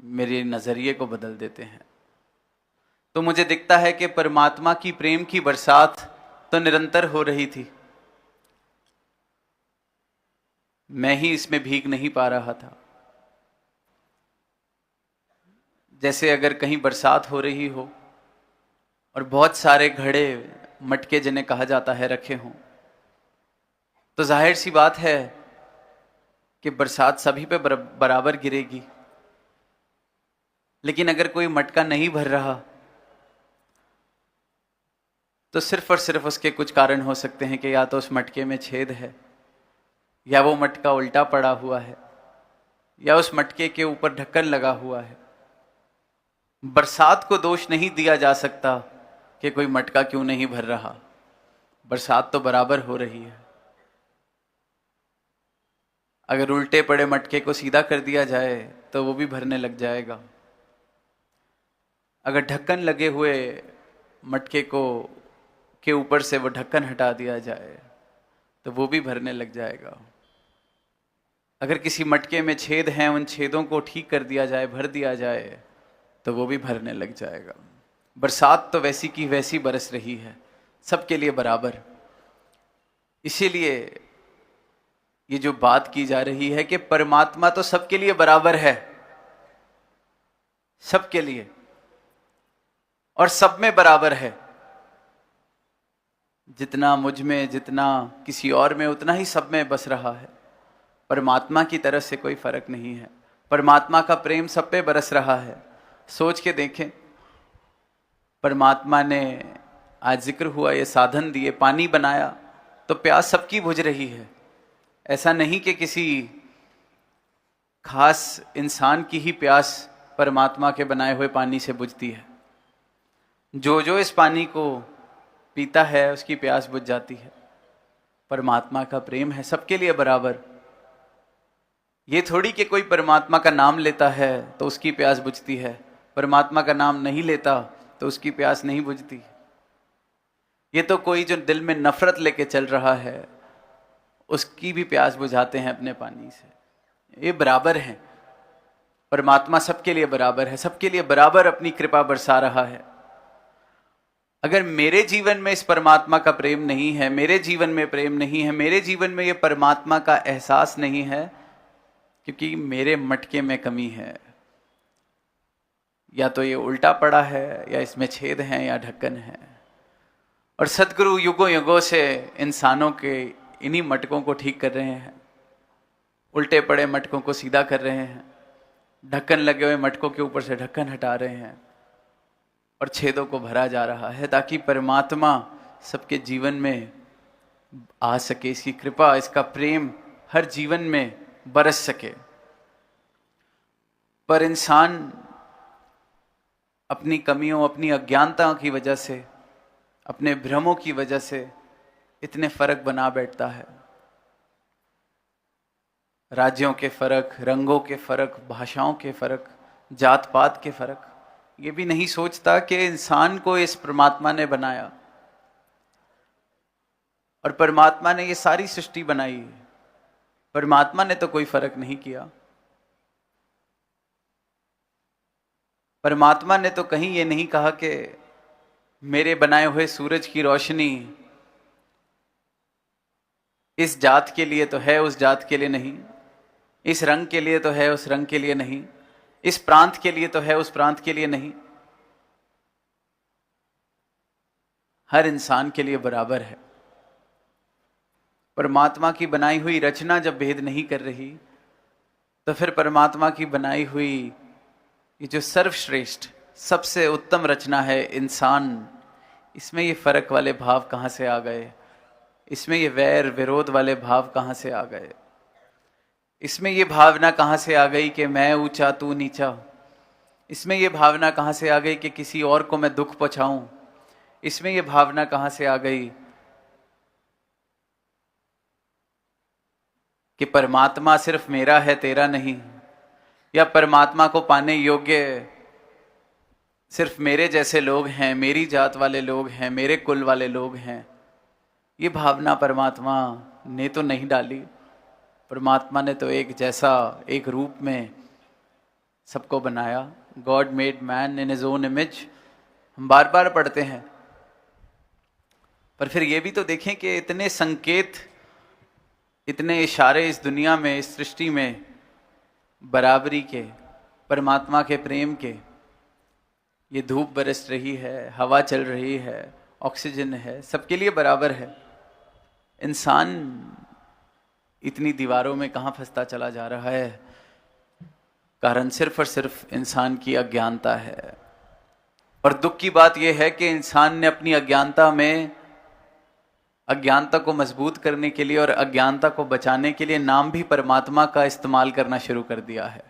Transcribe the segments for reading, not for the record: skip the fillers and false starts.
मेरे नज़रिए को बदल देते हैं। तो मुझे दिखता है कि परमात्मा की प्रेम की बरसात तो निरंतर हो रही थी, मैं ही इसमें भीग नहीं पा रहा था। जैसे अगर कहीं बरसात हो रही हो और बहुत सारे घड़े, मटके जिन्हें कहा जाता है, रखे हों, तो जाहिर सी बात है कि बरसात सभी पे बराबर गिरेगी। लेकिन अगर कोई मटका नहीं भर रहा तो सिर्फ और सिर्फ उसके कुछ कारण हो सकते हैं कि या तो उस मटके में छेद है, या वो मटका उल्टा पड़ा हुआ है, या उस मटके के ऊपर ढक्कन लगा हुआ है। बरसात को दोष नहीं दिया जा सकता कि कोई मटका क्यों नहीं भर रहा, बरसात तो बराबर हो रही है। अगर उल्टे पड़े मटके को सीधा कर दिया जाए तो वो भी भरने लग जाएगा। अगर ढक्कन लगे हुए मटके को के ऊपर से वो ढक्कन हटा दिया जाए तो वो भी भरने लग जाएगा। अगर किसी मटके में छेद हैं, उन छेदों को ठीक कर दिया जाए, भर दिया जाए, तो वो भी भरने लग जाएगा। बरसात तो वैसी की वैसी बरस रही है, सबके लिए बराबर। इसीलिए ये जो बात की जा रही है कि परमात्मा तो सबके लिए बराबर है, सबके लिए, और सब में बराबर है। जितना मुझ में, जितना किसी और में, उतना ही सब में बस रहा है। परमात्मा की तरफ से कोई फर्क नहीं है। परमात्मा का प्रेम सब पे बरस रहा है। सोच के देखें, परमात्मा ने, आज जिक्र हुआ, ये साधन दिए, पानी बनाया, तो प्यास सबकी बुझ रही है। ऐसा नहीं कि किसी खास इंसान की ही प्यास परमात्मा के बनाए हुए पानी से बुझती है। जो जो इस पानी को पीता है उसकी प्यास बुझ जाती है। परमात्मा का प्रेम है सबके लिए बराबर। ये थोड़ी कि कोई परमात्मा का नाम लेता है तो उसकी प्यास बुझती है, परमात्मा का नाम नहीं लेता तो उसकी प्यास नहीं बुझती। ये तो कोई जो दिल में नफरत लेके चल रहा है उसकी भी प्यास बुझाते हैं अपने पानी से। ये बराबर हैं। परमात्मा सबके लिए बराबर है, सबके लिए बराबर अपनी कृपा बरसा रहा है। अगर मेरे जीवन में इस परमात्मा का प्रेम नहीं है, मेरे जीवन में प्रेम नहीं है, मेरे जीवन में ये परमात्मा का एहसास नहीं है, क्योंकि मेरे मटके में कमी है, या तो ये उल्टा पड़ा है, या इसमें छेद हैं, या ढक्कन है। और सद्गुरु युगों युगों से इंसानों के इन्हीं मटकों को ठीक कर रहे हैं, उल्टे पड़े मटकों को सीधा कर रहे हैं, ढक्कन लगे हुए मटकों के ऊपर से ढक्कन हटा रहे हैं और छेदों को भरा जा रहा है, ताकि परमात्मा सबके जीवन में आ सके, इसकी कृपा, इसका प्रेम हर जीवन में बरस सके। पर इंसान अपनी कमियों, अपनी अज्ञानता की वजह से, अपने भ्रमों की वजह से इतने फर्क बना बैठता है। राज्यों के फर्क, रंगों के फर्क, भाषाओं के फर्क, जात पात के फर्क। ये भी नहीं सोचता कि इंसान को इस परमात्मा ने बनाया, और परमात्मा ने ये सारी सृष्टि बनाई। परमात्मा ने तो कोई फर्क नहीं किया। परमात्मा ने तो कहीं ये नहीं कहा कि मेरे बनाए हुए सूरज की रोशनी इस जात के लिए तो है, उस जात के लिए नहीं, इस रंग के लिए तो है, उस रंग के लिए नहीं, इस प्रांत के लिए तो है, उस प्रांत के लिए नहीं। हर इंसान के लिए बराबर है। परमात्मा की बनाई हुई रचना जब भेद नहीं कर रही, तो फिर परमात्मा की बनाई हुई ये जो सर्वश्रेष्ठ, सबसे उत्तम रचना है इंसान, इसमें ये फर्क वाले भाव कहाँ से आ गए? इसमें ये वैर विरोध वाले भाव कहाँ से आ गए? इसमें ये भावना कहाँ से आ गई कि मैं ऊंचा तू नीचा? इसमें ये भावना कहाँ से आ गई कि किसी और को मैं दुख पहुंचाऊं? इसमें ये भावना कहाँ से आ गई कि परमात्मा सिर्फ मेरा है, तेरा नहीं, या परमात्मा को पाने योग्य सिर्फ मेरे जैसे लोग हैं, मेरी जात वाले लोग हैं, मेरे कुल वाले लोग हैं? ये भावना परमात्मा ने तो नहीं डाली। परमात्मा ने तो एक जैसा, एक रूप में सबको बनाया। God made man in his own image, हम बार बार पढ़ते हैं। पर फिर ये भी तो देखें कि इतने संकेत, इतने इशारे इस दुनिया में, इस सृष्टि में बराबरी के, परमात्मा के प्रेम के। ये धूप बरस रही है, हवा चल रही है, ऑक्सीजन है, सबके लिए बराबर है। इंसान इतनी दीवारों में कहाँ फंसता चला जा रहा है? कारण सिर्फ और सिर्फ इंसान की अज्ञानता है। और दुख की बात यह है कि इंसान ने अपनी अज्ञानता को मजबूत करने के लिए और अज्ञानता को बचाने के लिए नाम भी परमात्मा का इस्तेमाल करना शुरू कर दिया है।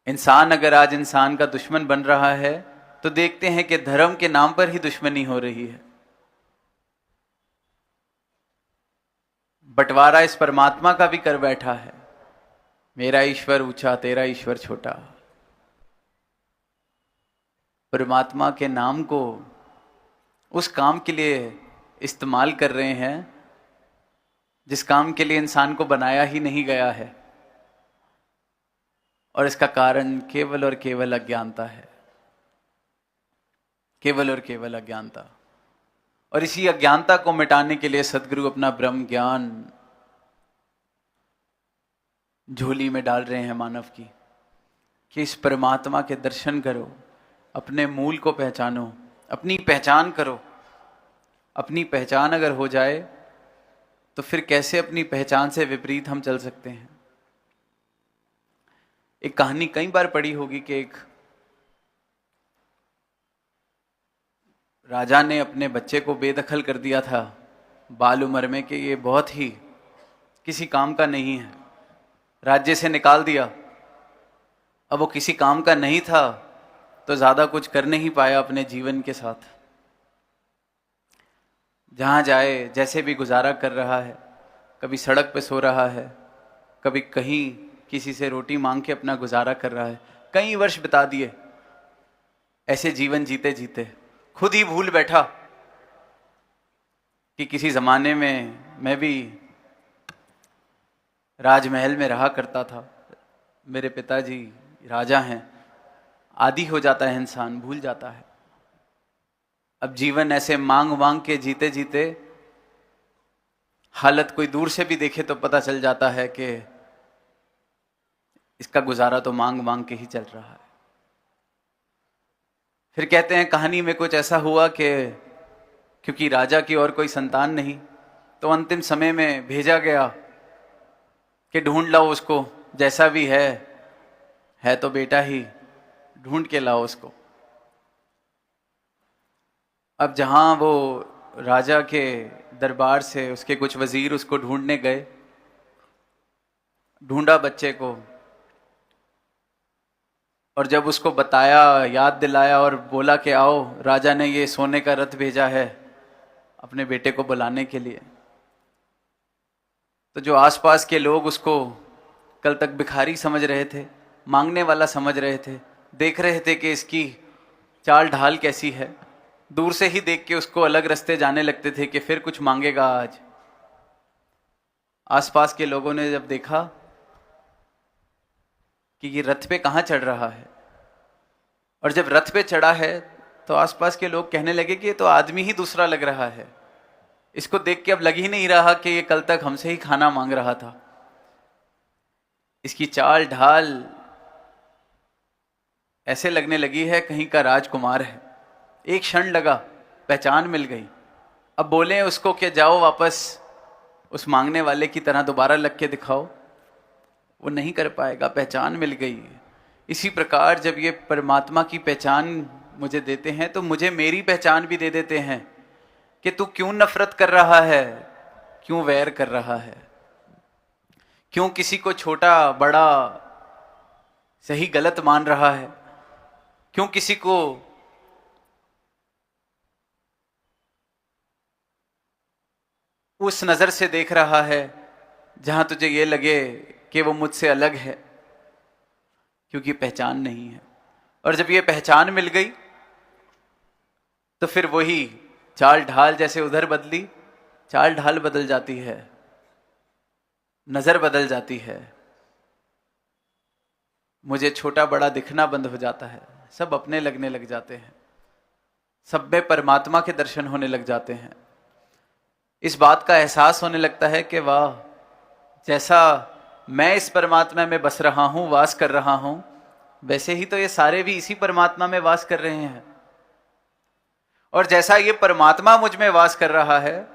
इंसान अगर आज इंसान का दुश्मन बन रहा है तो देखते हैं कि धर्म के नाम पर ही दुश्मनी हो रही है। बंटवारा इस परमात्मा का भी कर बैठा है, मेरा ईश्वर ऊंचा तेरा ईश्वर छोटा। परमात्मा के नाम को उस काम के लिए इस्तेमाल कर रहे हैं जिस काम के लिए इंसान को बनाया ही नहीं गया है। और इसका कारण केवल और केवल अज्ञानता है, केवल और केवल अज्ञानता। और इसी अज्ञानता को मिटाने के लिए सदगुरु अपना ब्रह्म ज्ञान झोली में डाल रहे हैं मानव की, कि इस परमात्मा के दर्शन करो, अपने मूल को पहचानो, अपनी पहचान करो। अपनी पहचान अगर हो जाए तो फिर कैसे अपनी पहचान से विपरीत हम चल सकते हैं? एक कहानी कई बार पढ़ी होगी कि एक राजा ने अपने बच्चे को बेदखल कर दिया था बाल उम्र में, कि ये बहुत ही किसी काम का नहीं है, राज्य से निकाल दिया। अब वो किसी काम का नहीं था तो ज्यादा कुछ कर नहीं पाया अपने जीवन के साथ। जहां जाए जैसे भी गुजारा कर रहा है, कभी सड़क पे सो रहा है, कभी कहीं किसी से रोटी मांग के अपना गुजारा कर रहा है। कई वर्ष बिता दिए ऐसे जीवन जीते जीते, खुद ही भूल बैठा कि किसी जमाने में मैं भी राजमहल में रहा करता था, मेरे पिताजी राजा हैं। आदी हो जाता है इंसान, भूल जाता है। अब जीवन ऐसे मांग मांग के जीते जीते हालत कोई दूर से भी देखे तो पता चल जाता है कि इसका गुजारा तो मांग मांग के ही चल रहा है। फिर कहते हैं कहानी में कुछ ऐसा हुआ कि क्योंकि राजा की और कोई संतान नहीं, तो अंतिम समय में भेजा गया कि ढूंढ लाओ उसको, जैसा भी है तो बेटा ही, ढूंढ के लाओ उसको। अब जहां वो राजा के दरबार से उसके कुछ वजीर उसको ढूंढने गए, ढूंढा बच्चे को, और जब उसको बताया, याद दिलाया और बोला कि आओ, राजा ने ये सोने का रथ भेजा है अपने बेटे को बुलाने के लिए, तो जो आसपास के लोग उसको कल तक भिखारी समझ रहे थे, मांगने वाला समझ रहे थे, देख रहे थे कि इसकी चाल ढाल कैसी है, दूर से ही देख के उसको अलग रास्ते जाने लगते थे कि फिर कुछ मांगेगा आज। आसपास के लोगों ने जब देखा कि ये रथ पे कहाँ चढ़ रहा है, और जब रथ पे चढ़ा है तो आसपास के लोग कहने लगे कि ये तो आदमी ही दूसरा लग रहा है, इसको देख के अब लग ही नहीं रहा कि ये कल तक हमसे ही खाना मांग रहा था। इसकी चाल ढाल ऐसे लगने लगी है कहीं का राजकुमार है। एक क्षण लगा, पहचान मिल गई। अब बोले उसको कि जाओ वापस उस मांगने वाले की तरह दोबारा लग के दिखाओ, वो नहीं कर पाएगा, पहचान मिल गई। इसी प्रकार जब ये परमात्मा की पहचान मुझे देते हैं तो मुझे मेरी पहचान भी दे देते हैं कि तू क्यों नफरत कर रहा है, क्यों वैर कर रहा है, क्यों किसी को छोटा बड़ा सही गलत मान रहा है, क्यों किसी को उस नजर से देख रहा है जहां तुझे ये लगे कि वो मुझसे अलग है, क्योंकि पहचान नहीं है। और जब ये पहचान मिल गई तो फिर वही चाल ढाल, जैसे उधर बदली, चाल ढाल बदल जाती है, नजर बदल जाती है। मुझे छोटा बड़ा दिखना बंद हो जाता है, सब अपने लगने लग जाते हैं, सब में परमात्मा के दर्शन होने लग जाते हैं। इस बात का एहसास होने लगता है कि वाह, जैसा मैं इस परमात्मा में बस रहा हूं, वास कर रहा हूं, वैसे ही तो ये सारे भी इसी परमात्मा में वास कर रहे हैं। और जैसा ये परमात्मा मुझ में वास कर रहा है,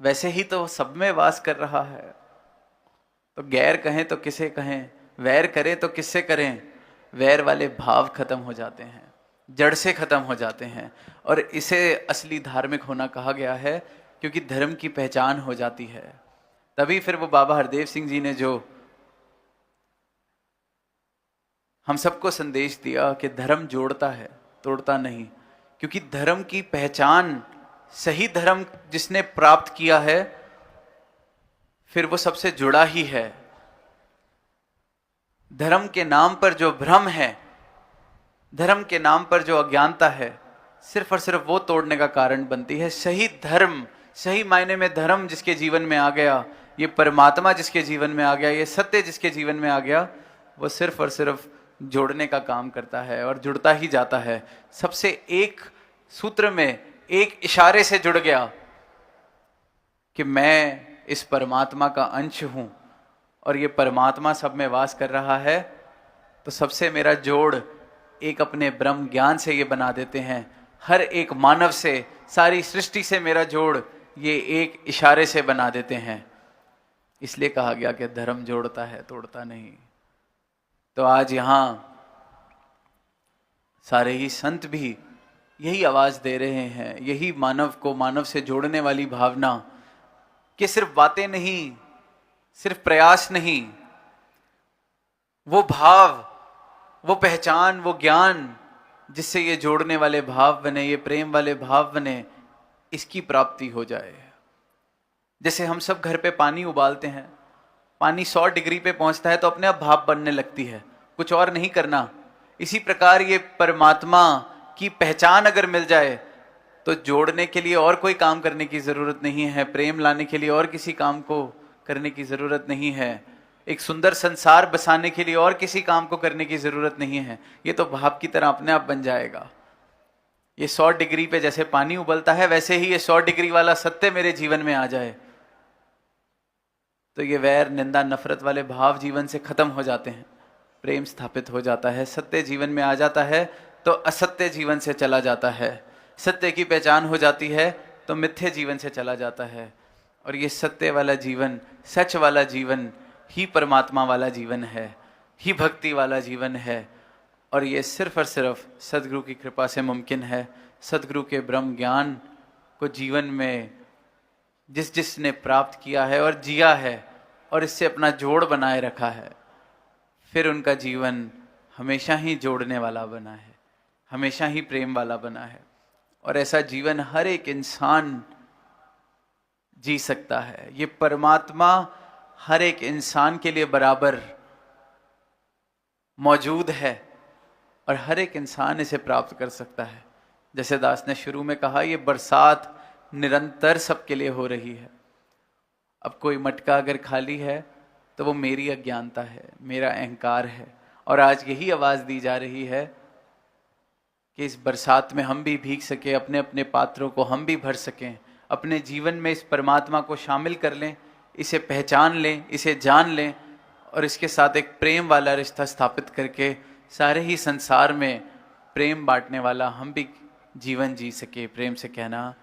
वैसे ही तो सब में वास कर रहा है। तो गैर कहें तो किसे कहें, वैर करें तो किससे करें, वैर वाले भाव खत्म हो जाते हैं, जड़ से खत्म हो जाते हैं। और इसे असली धार्मिक होना कहा गया है, क्योंकि धर्म की पहचान हो जाती है। तभी फिर वो बाबा हरदेव सिंह जी ने जो हम सबको संदेश दिया कि धर्म जोड़ता है, तोड़ता नहीं। क्योंकि धर्म की पहचान, सही धर्म जिसने प्राप्त किया है, फिर वो सबसे जुड़ा ही है। धर्म के नाम पर जो भ्रम है, धर्म के नाम पर जो अज्ञानता है, सिर्फ और सिर्फ वो तोड़ने का कारण बनती है। सही धर्म, सही मायने में धर्म जिसके जीवन में आ गया, ये परमात्मा जिसके जीवन में आ गया, ये सत्य जिसके जीवन में आ गया, वो सिर्फ और सिर्फ जोड़ने का काम करता है और जुड़ता ही जाता है। सबसे एक सूत्र में, एक इशारे से जुड़ गया कि मैं इस परमात्मा का अंश हूं और ये परमात्मा सब में वास कर रहा है। तो सबसे मेरा जोड़ एक अपने ब्रह्म ज्ञान से ये बना देते हैं। हर एक मानव से, सारी सृष्टि से मेरा जोड़ ये एक इशारे से बना देते हैं। इसलिए कहा गया कि धर्म जोड़ता है, तोड़ता नहीं। तो आज यहां सारे ही संत भी यही आवाज दे रहे हैं, यही मानव को मानव से जोड़ने वाली भावना, कि सिर्फ बातें नहीं, सिर्फ प्रयास नहीं, वो भाव, वो पहचान, वो ज्ञान जिससे ये जोड़ने वाले भाव बने, ये प्रेम वाले भाव बने, इसकी प्राप्ति हो जाए। जैसे हम सब घर पे पानी उबालते हैं, पानी 100 डिग्री पे पहुंचता है तो अपने आप भाप बनने लगती है, कुछ और नहीं करना। इसी प्रकार ये परमात्मा की पहचान अगर मिल जाए तो जोड़ने के लिए और कोई काम करने की जरूरत नहीं है, प्रेम लाने के लिए और किसी काम को करने की जरूरत नहीं है, एक सुंदर संसार बसाने के लिए और किसी काम को करने की जरूरत नहीं है। ये तो भाप की तरह अपने आप बन जाएगा। ये 100 डिग्री पे जैसे पानी उबलता है, वैसे ही ये 100 डिग्री वाला सत्य मेरे जीवन में आ जाए तो ये वैर, निंदा, नफरत वाले भाव जीवन से खत्म हो जाते हैं, प्रेम स्थापित हो जाता है, सत्य जीवन में आ जाता है तो असत्य जीवन से चला जाता है, सत्य की पहचान हो जाती है तो मिथ्य जीवन से चला जाता है। और ये सत्य वाला जीवन, सच वाला जीवन ही परमात्मा वाला जीवन है, ही भक्ति वाला जीवन है। और ये सिर्फ और सिर्फ सदगुरु की कृपा से मुमकिन है। सदगुरु के ब्रह्म ज्ञान को जीवन में जिस जिसने प्राप्त किया है और जिया है और इससे अपना जोड़ बनाए रखा है, फिर उनका जीवन हमेशा ही जोड़ने वाला बना है, हमेशा ही प्रेम वाला बना है। और ऐसा जीवन हर एक इंसान जी सकता है। ये परमात्मा हर एक इंसान के लिए बराबर मौजूद है और हर एक इंसान इसे प्राप्त कर सकता है। जैसे दास ने शुरू में कहा, ये बरसात निरंतर सबके लिए हो रही है। अब कोई मटका अगर खाली है तो वो मेरी अज्ञानता है, मेरा अहंकार है। और आज यही आवाज दी जा रही है कि इस बरसात में हम भी भीग सके, अपने अपने पात्रों को हम भी भर सकें, अपने जीवन में इस परमात्मा को शामिल कर लें, इसे पहचान लें, इसे जान लें और इसके साथ एक प्रेम वाला रिश्ता स्थापित करके सारे ही संसार में प्रेम बांटने वाला हम भी जीवन जी सके। प्रेम से कहना।